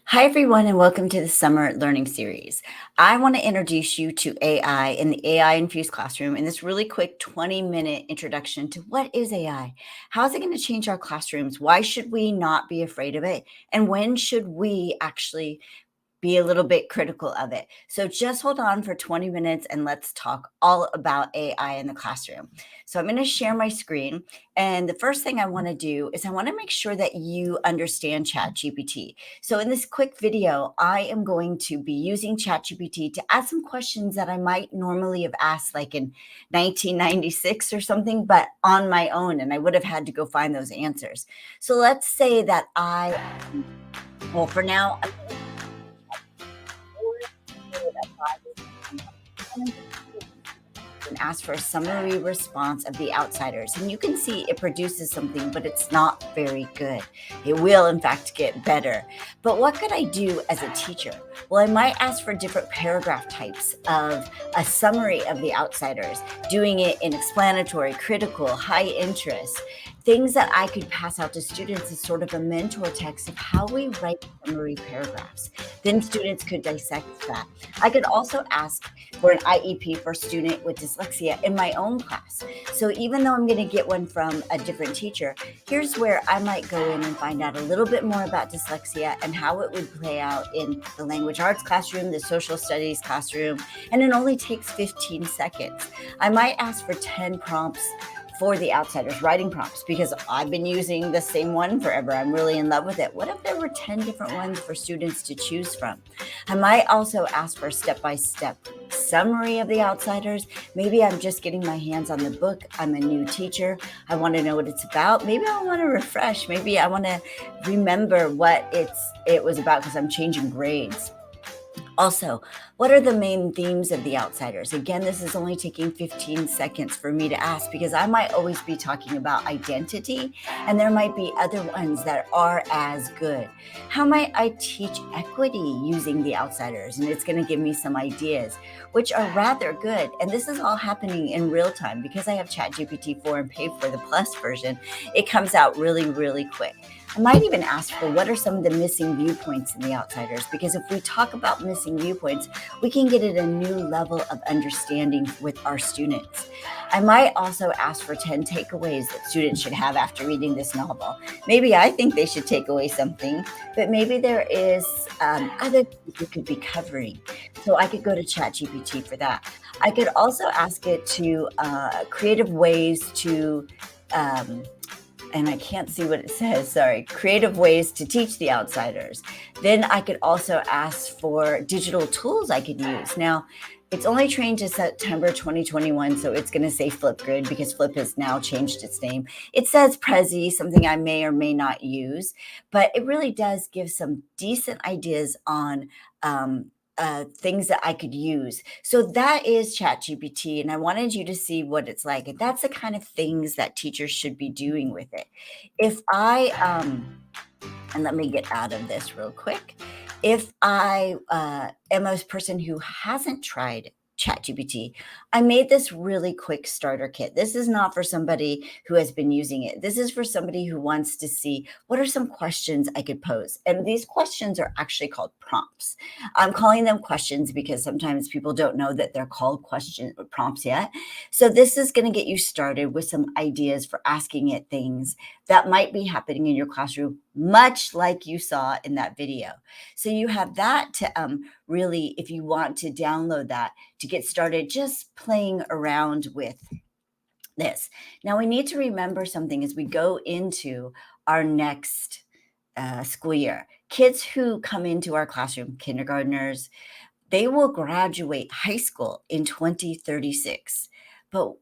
Hi, everyone, and welcome to the Summer Learning Series. I want to introduce you to AI in the AI Infused Classroom in this really quick 20-minute introduction to what is AI? How is it going to change our classrooms? Why should we not be afraid of it? And when should we actually be a little bit critical of it? So just hold on for 20 minutes and let's talk all about AI in the classroom. So I'm going to share my screen. And the first thing I want to do is I want to make sure that you understand ChatGPT. So in this quick video, I am going to be using ChatGPT to ask some questions that I might normally have asked like in 1996 or something, but on my own. And I would have had to go find those answers. So let's say that well, for now, and ask for a summary response of the outsiders. And you can see it produces something, but it's not very good. It will, in fact, get better. But what could I do as a teacher? Well, I might ask for different paragraph types of a summary of the outsiders, doing it in explanatory, critical, high interest, things that I could pass out to students as sort of a mentor text of how we write summary paragraphs. Then students could dissect that. I could also ask for an IEP for a student with dyslexia in my own class. So even though I'm going to get one from a different teacher, here's where I might go in and find out a little bit more about dyslexia and how it would play out in the language arts classroom, the social studies classroom, and it only takes 15 seconds. I might ask for 10 prompts for the outsiders, writing prompts, because I've been using the same one forever. I'm really in love with it. What if there were 10 different ones for students to choose from? I might also ask for a step-by-step summary of the outsiders. Maybe I'm just getting my hands on the book. I'm a new teacher. I want to know what it's about. Maybe I want to refresh. Maybe I want to remember what it was about because I'm changing grades. Also, what are the main themes of The Outsiders? Again, this is only taking 15 seconds for me to ask because I might always be talking about identity and there might be other ones that are as good. How might I teach equity using The Outsiders? And it's going to give me some ideas, which are rather good. And this is all happening in real time because I have ChatGPT 4 and pay for the Plus version. It comes out really, really quick. I might even ask for what are some of the missing viewpoints in The Outsiders, because if we talk about missing viewpoints, we can get at a new level of understanding with our students. I might also ask for 10 takeaways that students should have after reading this novel. Maybe I think they should take away something, but maybe there is other things we could be covering. So I could go to ChatGPT for that. I could also ask it to creative ways to and I can't see what it says, sorry, creative ways to teach the outsiders. Then I could also ask for digital tools I could use. Now, it's only trained to September 2021, so it's going to say Flipgrid because Flip has now changed its name. It says Prezi, something I may or may not use, but it really does give some decent ideas on things that I could use. So that is ChatGPT, and I wanted you to see what it's like. And that's the kind of things that teachers should be doing with it. If I, and let me get out of this real quick. If I am a person who hasn't tried ChatGPT, I made this really quick starter kit. This is not for somebody who has been using it. This is for somebody who wants to see what are some questions I could pose. And these questions are actually called prompts. I'm calling them questions because sometimes people don't know that they're called question prompts yet. So this is going to get you started with some ideas for asking it things that might be happening in your classroom, much like you saw in that video. So you have that to really, if you want to download that, to get started just playing around with this. Now we need to remember something as we go into our next school year. Kids who come into our classroom, kindergartners, they will graduate high school in 2036. But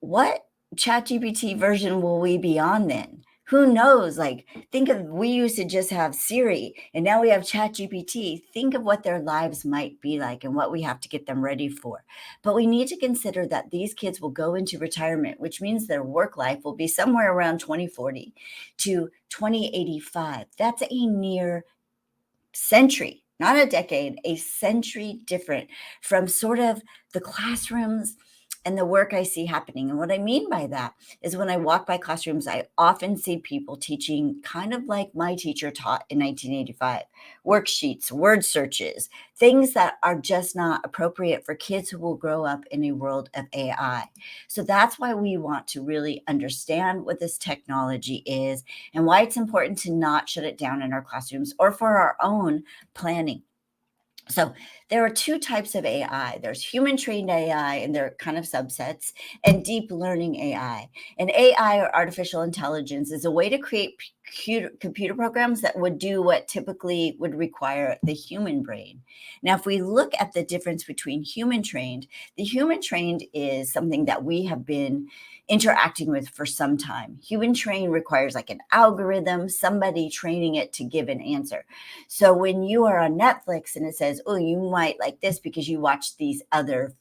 what ChatGPT version will we be on then? Who knows? Like, think of we used to just have Siri and now we have ChatGPT. Think of what their lives might be like and what we have to get them ready for. But we need to consider that these kids will go into retirement, which means their work life will be somewhere around 2040 to 2085. That's a near century, not a decade, a century different from sort of the classrooms and the work I see happening. And what I mean by that is when I walk by classrooms, I often see people teaching kind of like my teacher taught in 1985, worksheets, word searches, things that are just not appropriate for kids who will grow up in a world of AI. So that's why we want to really understand what this technology is and why it's important to not shut it down in our classrooms or for our own planning. So there are two types of AI. There's human trained AI, and they're kind of subsets, and deep learning AI. And AI, or artificial intelligence, is a way to create computer programs that would do what typically would require the human brain. Now, if we look at the difference between human trained, the human trained is something that we have been interacting with for some time. Human trained requires like an algorithm, somebody training it to give an answer. So when you are on Netflix and it says, oh, you might like this because you watch these other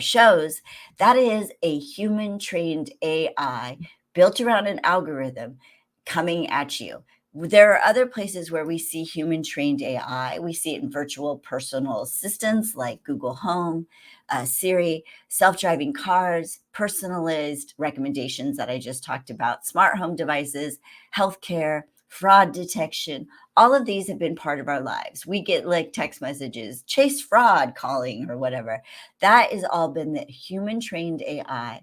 shows, that is a human trained AI built around an algorithm coming at you. There are other places where we see human trained AI. We see it in virtual personal assistants like Google Home, Siri, self driving cars, personalized recommendations that I just talked about, smart home devices, healthcare, fraud detection. All of these have been part of our lives. We get like text messages, chase fraud calling or whatever. That has all been the human trained AI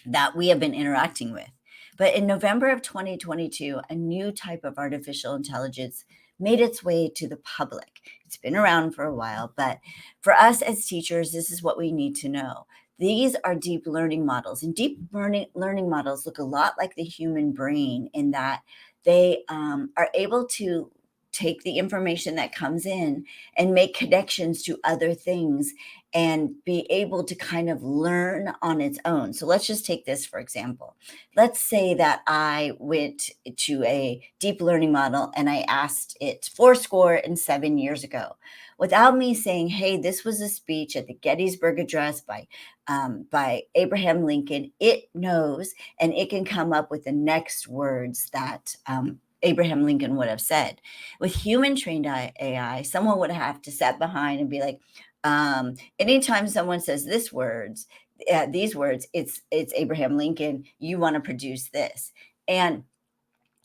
that we have been interacting with. But in November of 2022, a new type of artificial intelligence made its way to the public. It's been around for a while, but for us as teachers, this is what we need to know. These are deep learning models, and deep learning models look a lot like the human brain in that they are able to take the information that comes in and make connections to other things and be able to kind of learn on its own. So let's just take this for example. Let's say that I went to a deep learning model and I asked it 7 years ago, without me saying, "Hey, this was a speech at the Gettysburg Address by Abraham Lincoln." It knows, and it can come up with the next words that Abraham Lincoln would have said. With human trained AI, someone would have to sit behind and be like, anytime someone says these words, it's Abraham Lincoln. You want to produce this, and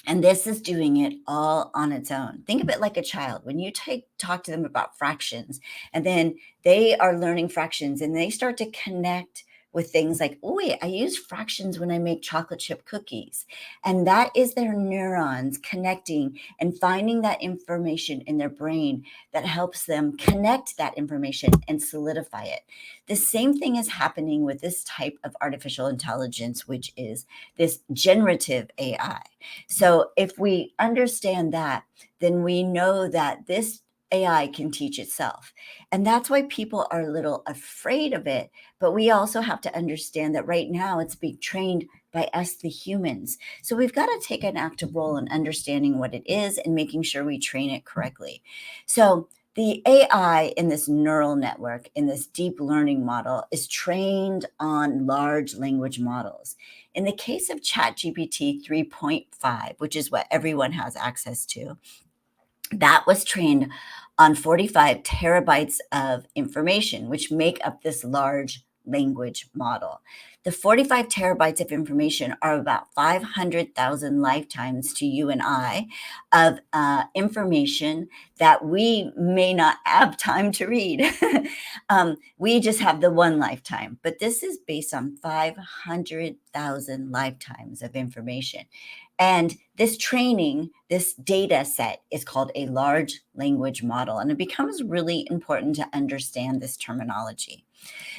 this is doing it all on its own. Think of it like a child. When you talk to them about fractions, and then they are learning fractions, and they start to connect with things like, oh, wait, I use fractions when I make chocolate chip cookies. And that is their neurons connecting and finding that information in their brain that helps them connect that information and solidify it. The same thing is happening with this type of artificial intelligence, which is this generative AI. So if we understand that, then we know that this AI can teach itself. And that's why people are a little afraid of it. But we also have to understand that right now it's being trained by us, the humans. So we've got to take an active role in understanding what it is and making sure we train it correctly. So the AI in this neural network, in this deep learning model, is trained on large language models. In the case of ChatGPT 3.5, which is what everyone has access to, that was trained on 45 terabytes of information, which make up this large language model. The 45 terabytes of information are about 500,000 lifetimes to you and I of information that we may not have time to read. We just have the one lifetime, but this is based on 500,000 lifetimes of information. And this training, this data set is called a large language model. And it becomes really important to understand this terminology.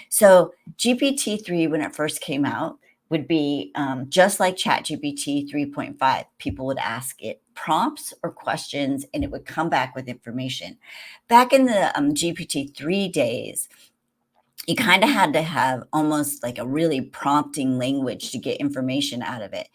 So GPT-3, when it first came out, would be just like ChatGPT 3.5. People would ask it prompts or questions, and it would come back with information. Back in the GPT-3 days, you kind of had to have almost like a really prompting language to get information out of it.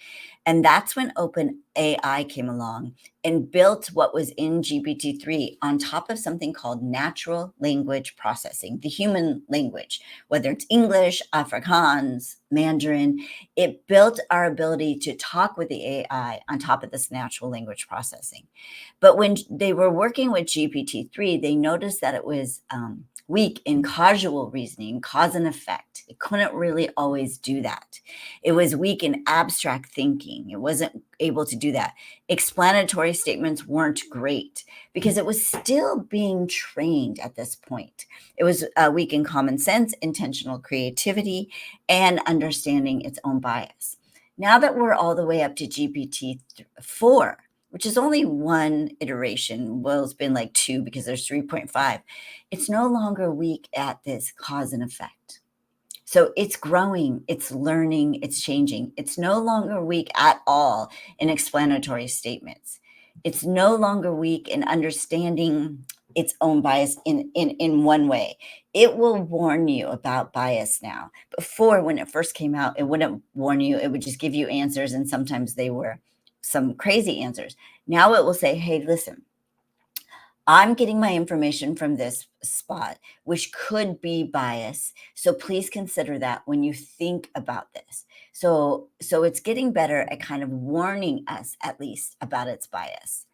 And that's when Open AI came along and built what was in GPT-3 on top of something called natural language processing, the human language, whether it's English, Afrikaans, Mandarin. It built our ability to talk with the AI on top of this natural language processing. But when they were working with GPT-3, they noticed that it was weak in causal reasoning, cause and effect. It couldn't really always do that. It was weak in abstract thinking. It wasn't able to do that. Explanatory statements weren't great because it was still being trained at this point. It was weak in common sense, intentional creativity, and understanding its own bias. Now that we're all the way up to GPT-4, which is only one iteration. Well, it's been like two because there's 3.5. It's no longer weak at this cause and effect. So it's growing, it's learning, it's changing. It's no longer weak at all in explanatory statements. It's no longer weak in understanding its own bias in one way. It will warn you about bias now. Before, when it first came out, it wouldn't warn you. It would just give you answers, and sometimes they were some crazy answers. Now it will say, hey, listen, I'm getting my information from this spot, which could be bias. So please consider that when you think about this. So it's getting better at kind of warning us at least about its bias.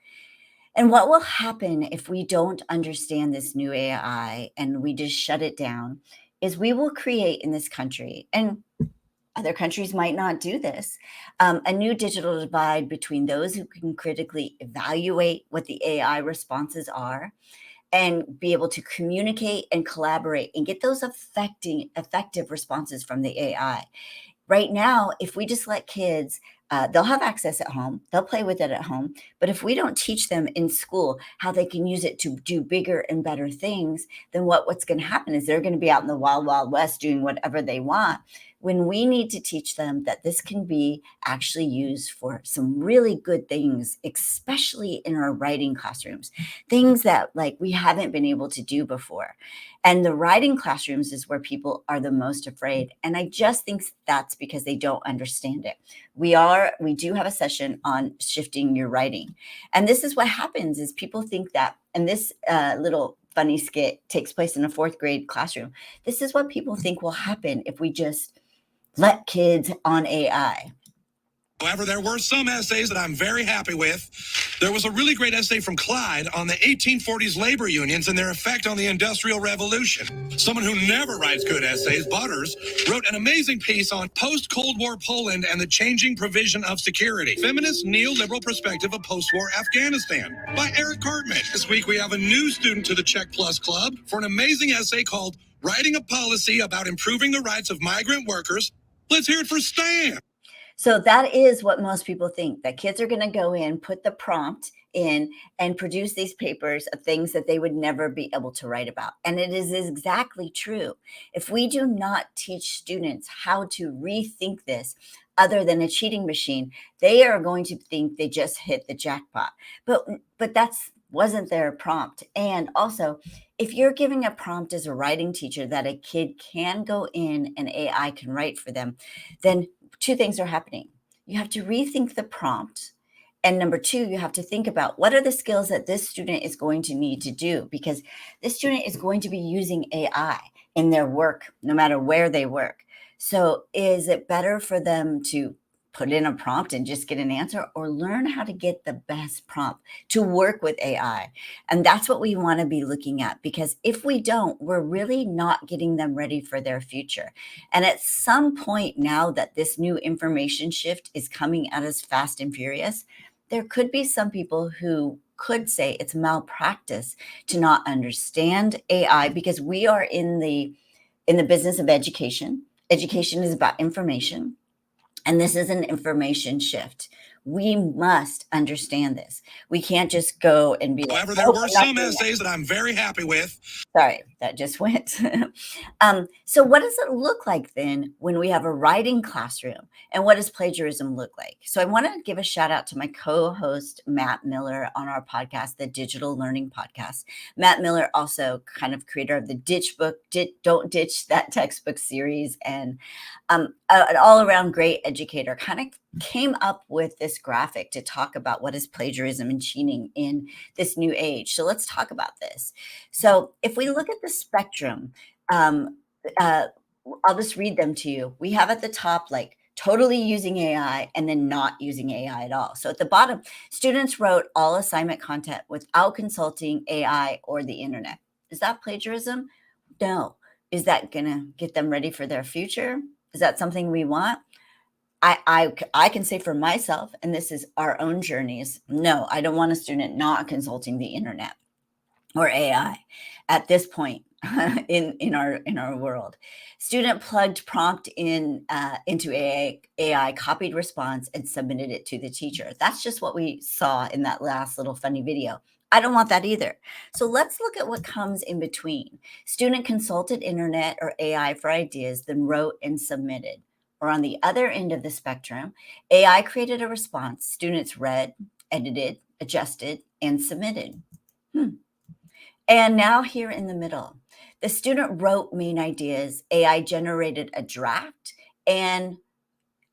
And what will happen if we don't understand this new AI and we just shut it down is we will create in this country, and other countries might not do this, a new digital divide between those who can critically evaluate what the AI responses are and be able to communicate and collaborate and get those effective responses from the AI. Right now, if we just let kids, they'll have access at home, they'll play with it at home. But if we don't teach them in school how they can use it to do bigger and better things, then what's going to happen is they're going to be out in the wild, wild west doing whatever they want. When we need to teach them that this can be actually used for some really good things, especially in our writing classrooms, things that like we haven't been able to do before. And the writing classrooms is where people are the most afraid. And I just think that's because they don't understand it. We do have a session on shifting your writing. And this is what happens is people think that, and this little funny skit takes place in a fourth grade classroom. This is what people think will happen if we just let kids on AI. However, there were some essays that I'm very happy with. There was a really great essay from Clyde on the 1840s labor unions and their effect on the Industrial Revolution. Someone who never writes good essays, Butters, wrote an amazing piece on post-Cold War Poland and the changing provision of security. Feminist neoliberal perspective of post-war Afghanistan by Eric Cartman. This week we have a new student to the Check Plus Club for an amazing essay called Writing a Policy About Improving the Rights of Migrant Workers. Let's hear it for Stan. So that is what most people think, that kids are going to go in, put the prompt in, and produce these papers of things that they would never be able to write about. And it is exactly true. If we do not teach students how to rethink this other than a cheating machine, they are going to think they just hit the jackpot. But that's wasn't their prompt. And also, if you're giving a prompt as a writing teacher that a kid can go in and AI can write for them, then two things are happening. You have to rethink the prompt. And number two, you have to think about what are the skills that this student is going to need to do, because this student is going to be using AI in their work, no matter where they work. So is it better for them to put in a prompt and just get an answer, or learn how to get the best prompt to work with AI? And that's what we want to be looking at, because if we don't, we're really not getting them ready for their future. And at some point now that this new information shift is coming at us fast and furious, there could be some people who could say it's malpractice to not understand AI, because we are in the business of education. Education is about information. And this is an information shift. We must understand this. We can't just go and be like, however, there were some essays that I'm very happy with. Sorry, that just went. So what does it look like then when we have a writing classroom? And what does plagiarism look like? So I want to give a shout out to my co-host, Matt Miller, on our podcast, the Digital Learning Podcast. Matt Miller, also kind of creator of the Ditch Book, Don't Ditch That Textbook series, and an all-around great educator, kind of came up with this graphic to talk about what is plagiarism and cheating in this new age. So let's talk about this. So if we look at the spectrum, um, uh, I'll just read them to you. We have at the top, like, totally using AI and then not using AI at all. So at the bottom, students wrote all assignment content without consulting AI or the internet. Is that plagiarism? No. Is that going to get them ready for their future? Is that something we want? I can say for myself, and this is our own journeys, no, I don't want a student not consulting the internet or AI at this point in our world. Student plugged prompt into AI, copied response, and submitted it to the teacher. That's just what we saw in that last little funny video. I don't want that either. So let's look at what comes in between. Student consulted internet or AI for ideas, then wrote and submitted. Or on the other end of the spectrum, AI created a response. Students read, edited, adjusted, and submitted. Hmm. And now here in the middle, the student wrote main ideas, AI generated a draft, and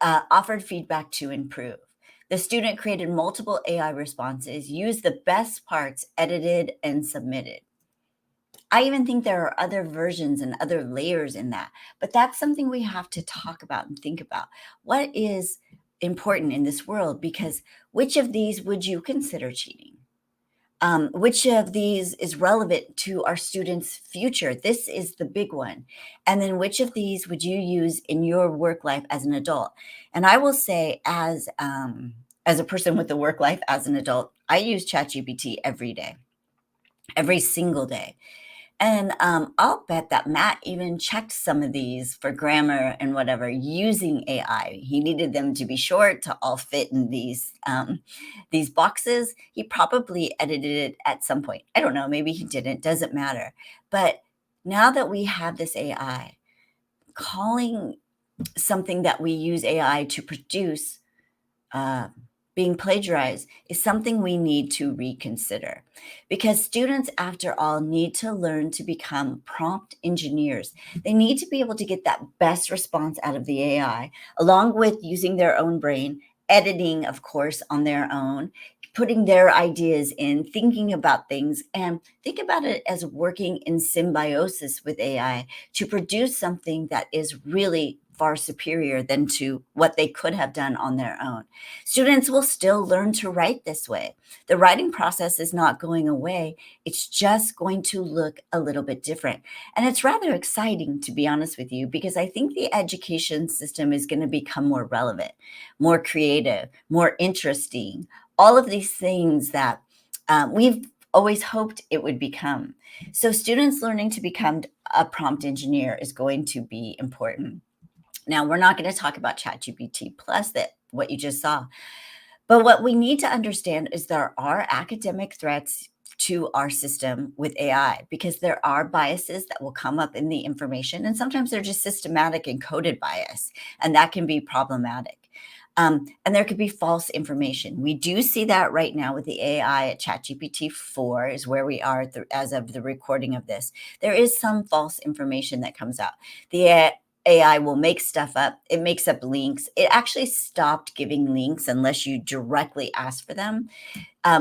offered feedback to improve. The student created multiple AI responses, used the best parts, edited, and submitted. I even think there are other versions and other layers in that, but that's something we have to talk about and think about. What is important in this world? Because which of these would you consider cheating? Which of these is relevant to our students' future? This is the big one. And then which of these would you use in your work life as an adult? And I will say, as a person with a work life as an adult, I use ChatGPT every day, every single day. And I'll bet that Matt even checked some of these for grammar and whatever using AI. He needed them to be short to all fit in these boxes. He probably edited it at some point. I don't know. Maybe he didn't. Doesn't matter. But now that we have this AI, calling something that we use AI to produce uh, being plagiarized is something we need to reconsider, because students, after all, need to learn to become prompt engineers. They need to be able to get that best response out of the AI, along with using their own brain, editing, of course, on their own, putting their ideas in, thinking about things, and think about it as working in symbiosis with AI to produce something that is really far superior than to what they could have done on their own. Students will still learn to write this way. The writing process is not going away. It's just going to look a little bit different. And it's rather exciting, to be honest with you, because I think the education system is going to become more relevant, more creative, more interesting, all of these things that we've always hoped it would become. So students learning to become a prompt engineer is going to be important. Now, we're not going to talk about ChatGPT Plus, that what you just saw. But what we need to understand is there are academic threats to our system with AI, because there are biases that will come up in the information, and sometimes they're just systematic encoded bias, and that can be problematic. And there could be false information. We do see that right now with the AI at ChatGPT 4 is where we are as of the recording of this. There is some false information that comes out. The AI will make stuff up. It makes up links. It actually stopped giving links unless you directly ask for them,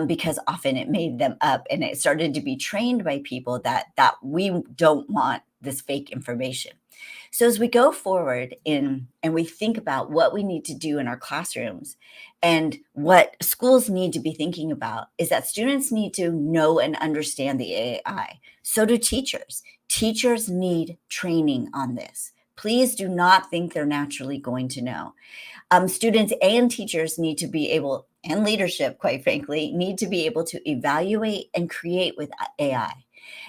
because often it made them up, and it started to be trained by people that we don't want this fake information. So as we go forward and we think about what we need to do in our classrooms and what schools need to be thinking about, is that students need to know and understand the AI. So do teachers. Teachers need training on this. Please do not think they're naturally going to know. Students and teachers need to be able, and leadership, quite frankly, need to be able to evaluate and create with AI.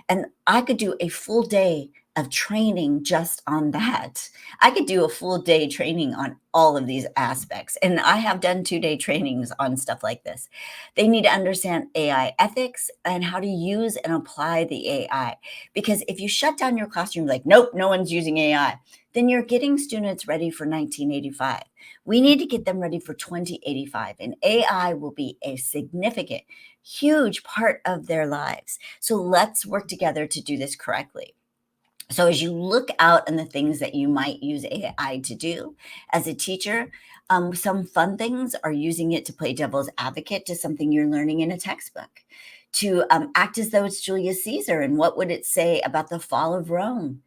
And I could do a full day of training just on that. I could do a full day training on all of these aspects. And I have done 2-day trainings on stuff like this. They need to understand AI ethics and how to use and apply the AI. Because if you shut down your classroom, like, nope, no one's using AI, then you're getting students ready for 1985. We need to get them ready for 2085. And AI will be a significant, huge part of their lives. So let's work together to do this correctly. So as you look out and the things that you might use AI to do as a teacher, some fun things are using it to play devil's advocate to something you're learning in a textbook, to act as though it's Julius Caesar and what would it say about the fall of Rome?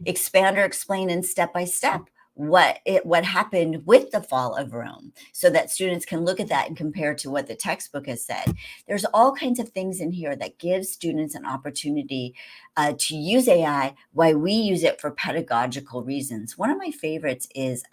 Expand or explain in step by step what happened with the fall of Rome, so that students can look at that and compare to what the textbook has said. There's all kinds of things in here that give students an opportunity to use AI, why we use it for pedagogical reasons. One of my favorites is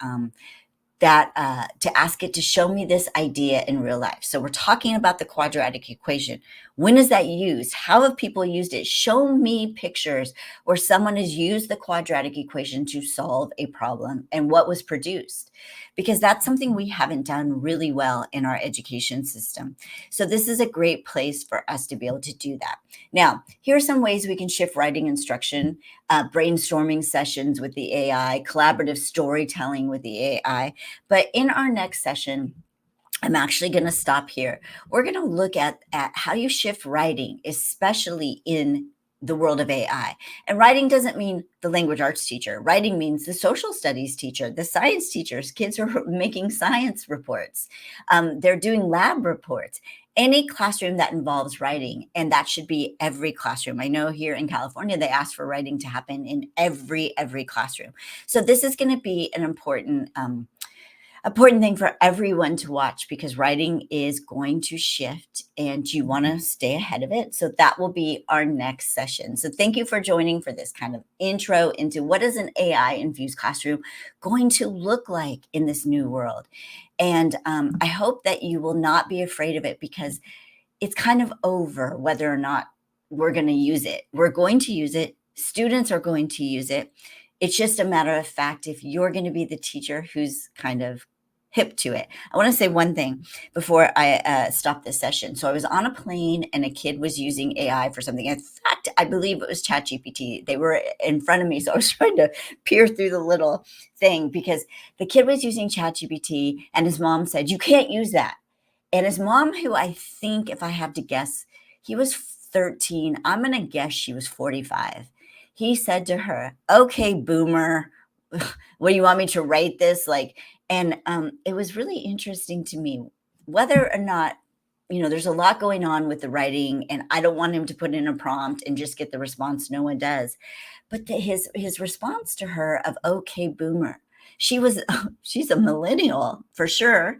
to ask it to show me this idea in real life. So we're talking about the quadratic equation. When is that used? How have people used it? Show me pictures where someone has used the quadratic equation to solve a problem and what was produced. Because that's something we haven't done really well in our education system. So this is a great place for us to be able to do that. Now, here are some ways we can shift writing instruction, brainstorming sessions with the AI, collaborative storytelling with the AI. But in our next session, I'm actually going to stop here. We're going to look at how you shift writing, especially in the world of AI. And writing doesn't mean the language arts teacher. Writing means the social studies teacher, the science teachers. Kids are making science reports. They're doing lab reports. Any classroom that involves writing, and that should be every classroom. I know here in California, they ask for writing to happen in every classroom. So this is going to be an important thing for everyone to watch, because writing is going to shift and you want to stay ahead of it. So that will be our next session. So thank you for joining for this kind of intro into what is an AI infused classroom going to look like in this new world. And I hope that you will not be afraid of it, because it's kind of over whether or not we're going to use it. We're going to use it. Students are going to use it. It's just a matter of fact if you're going to be the teacher who's kind of hip to it. I want to say one thing before I stop this session. So I was on a plane and a kid was using AI for something. In fact, I believe it was ChatGPT. They were in front of me, so I was trying to peer through the little thing, because the kid was using ChatGPT and his mom said, "You can't use that." And his mom, who I think, if I have to guess, he was 13. I'm going to guess she was 45. He said to her, "Okay, boomer, what do you want me to write this?" And it was really interesting to me whether or not, there's a lot going on with the writing, and I don't want him to put in a prompt and just get the response no one does. But his response to her of "Okay, boomer," she's a millennial for sure,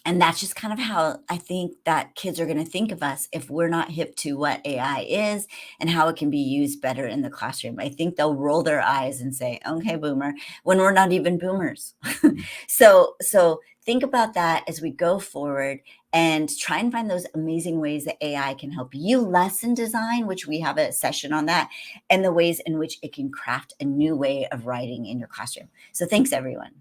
and that's just kind of how I think that kids are going to think of us if we're not hip to what AI is and how it can be used better in the classroom. I think they'll roll their eyes and say, "Okay, boomer," when we're not even boomers. So think about that as we go forward, and try and find those amazing ways that AI can help you lesson design, which we have a session on that, and the ways in which it can craft a new way of writing in your classroom. So thanks, everyone.